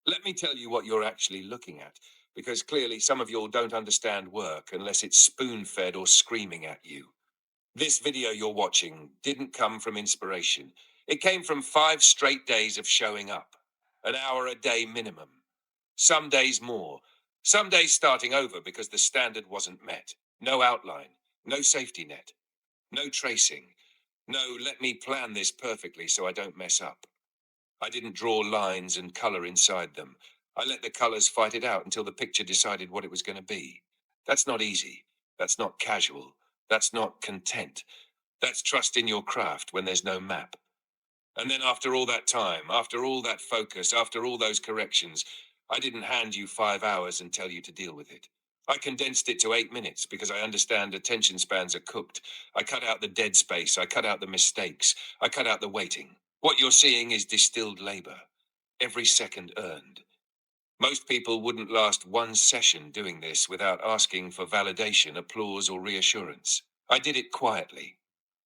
Let me tell you what you're actually looking at, because clearly some of you don't understand work unless it's spoon-fed or screaming at you. This video you're watching didn't come from inspiration. It came from 5 straight days of showing up. An hour a day minimum. Some days more. Some days starting over because the standard wasn't met. No outline. No safety net. No tracing. No, let me plan this perfectly so I don't mess up. I didn't draw lines and color inside them. I let the colors fight it out until the picture decided what it was going to be. That's not easy. That's not casual. That's not content. That's trust in your craft when there's no map. And then after all that time, after all that focus, after all those corrections, I didn't hand you 5 hours and tell you to deal with it. I condensed it to 8 minutes because I understand attention spans are cooked. I cut out the dead space. I cut out the mistakes. I cut out the waiting. What you're seeing is distilled labor. Every second earned. Most people wouldn't last one session doing this without asking for validation, applause, or reassurance. I did it quietly.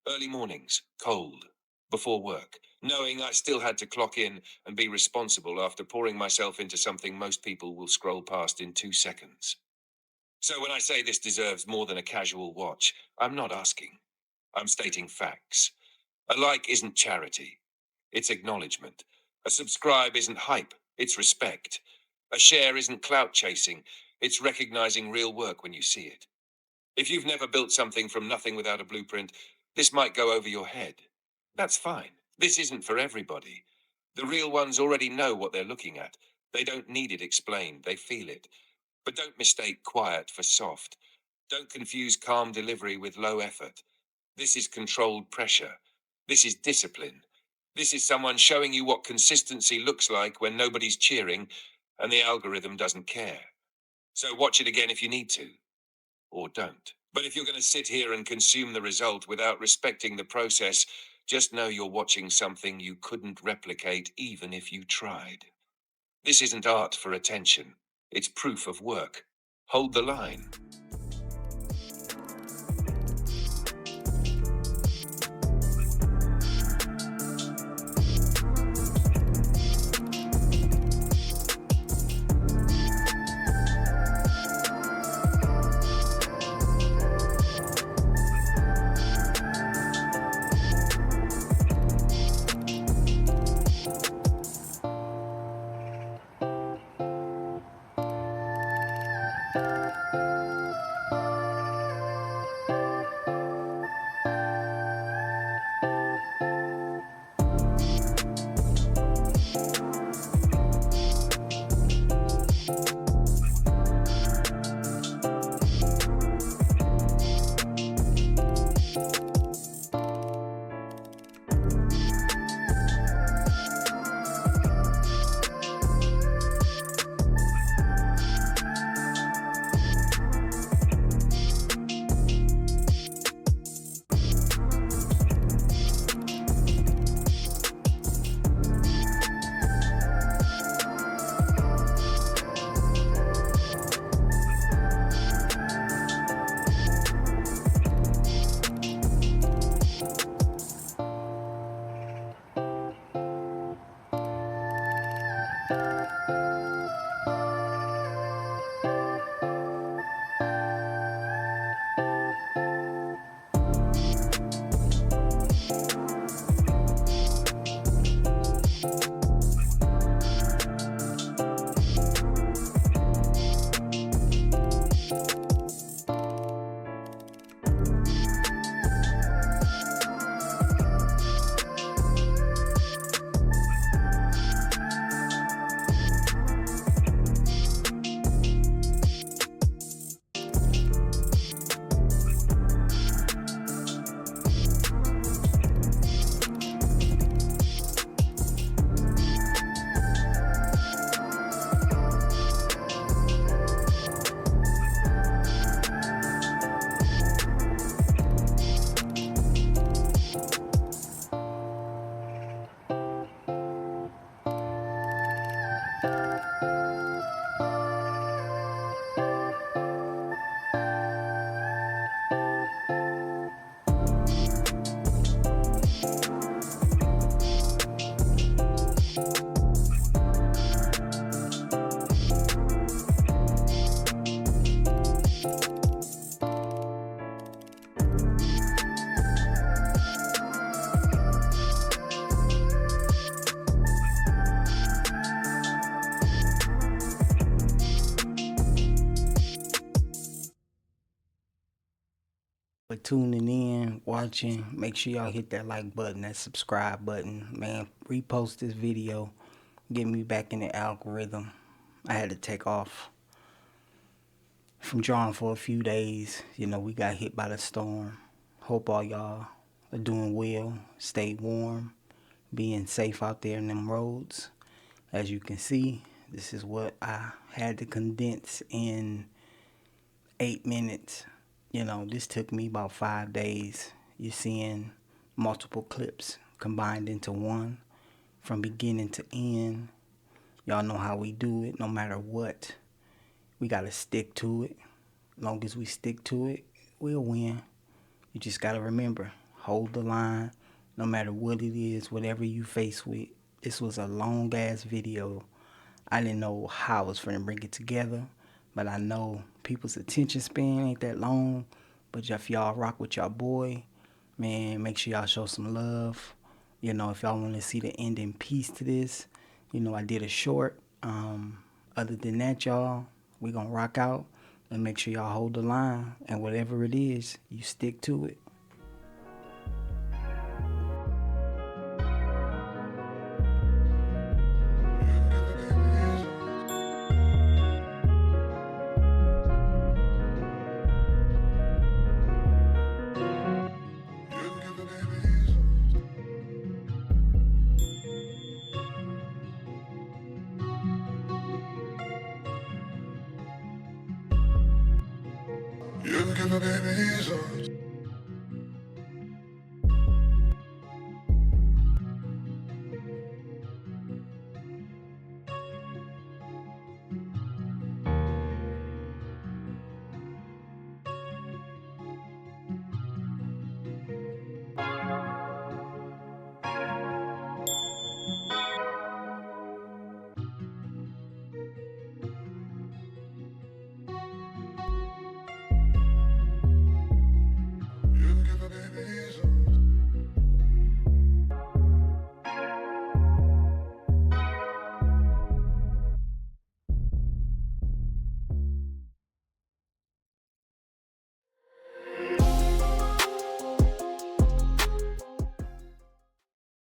Early mornings, cold, before work, knowing I still had to clock in and be responsible after pouring myself into something most people will scroll past in 2 seconds. So when I say this deserves more than a casual watch, I'm not asking. I'm stating facts. A like isn't charity. It's acknowledgement. A subscribe isn't hype. It's respect. A share isn't clout chasing. It's recognizing real work when you see it. If you've never built something from nothing without a blueprint, this might go over your head. That's fine. This isn't for everybody. The real ones already know what they're looking at. They don't need it explained. They feel it. But don't mistake quiet for soft. Don't confuse calm delivery with low effort. This is controlled pressure. This is discipline. This is someone showing you what consistency looks like when nobody's cheering and the algorithm doesn't care. So watch it again if you need to, or don't. But if you're going to sit here and consume the result without respecting the process, just know you're watching something you couldn't replicate even if you tried. This isn't art for attention. It's proof of work. Hold the line. tuning in, watching. Make sure y'all hit that like button, that subscribe button. Man, repost this video. Get me back in the algorithm. I had to take off from drawing for a few days. You know, we got hit by the storm. Hope all y'all are doing well. Stay warm. Being safe out there in them roads. As you can see, this is what I had to condense in 8 minutes. You know, this took me about 5 days. You're seeing multiple clips combined into one from beginning to end. Y'all know how we do it. No matter what, we got to stick to it. Long as we stick to it, we'll win. You just got to remember, hold the line no matter what it is, whatever you face with. This was a long ass video. I didn't know how I was finna bring it together, but I know people's attention span ain't that long. But if y'all rock with y'all boy, man, make sure y'all show some love. You know, if y'all want to see the ending piece to this, you know, I did a short. Other than that, y'all, we gonna rock out and make sure y'all hold the line. And whatever it is, you stick to it. You give a baby reasons.